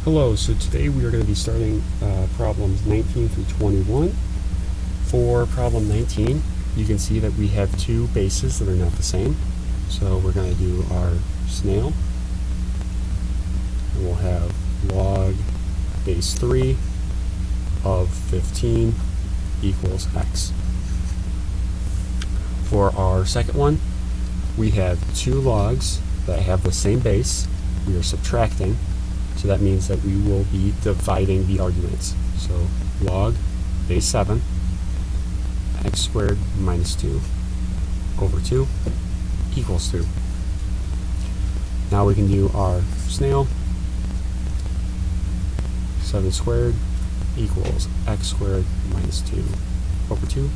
Hello, so today we are going to be starting problems 19 through 21. For problem 19, you can see that we have two bases that are not the same. So we're going to do our snail, and we'll have log base 3 of 15 equals x. For our second one, we have two logs that have the same base. We are subtracting. So that means that we will be dividing the arguments. So log base 7 x squared minus 2 over 2 equals 2. Now we can do our snail. 7 squared equals x squared minus 2 over 2.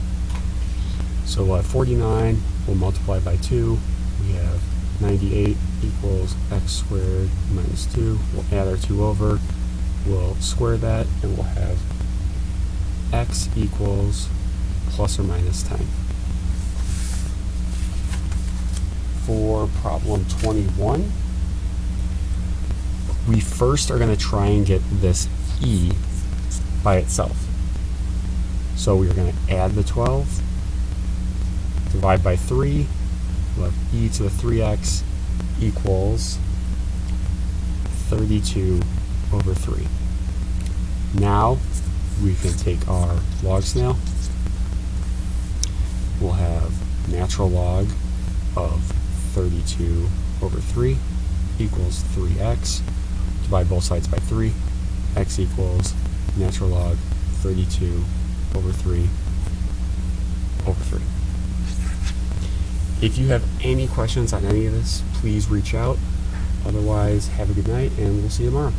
So we'll have 49, we'll multiply by 2. We have 98 equals x squared minus 2. We'll add our 2 over. We'll square that, and we'll have x equals plus or minus 10. For problem 21, we first are going to try and get this e by itself. So we're going to add the 12, divide by 3. We'll have e to the 3x equals 32 over 3. Now we can take our log snail. We'll have natural log of 32 over 3 equals 3x. Divide both sides by 3. X equals natural log 32 over 3 over 3. If you have any questions on any of this, please reach out. Otherwise, have a good night, and we'll see you tomorrow.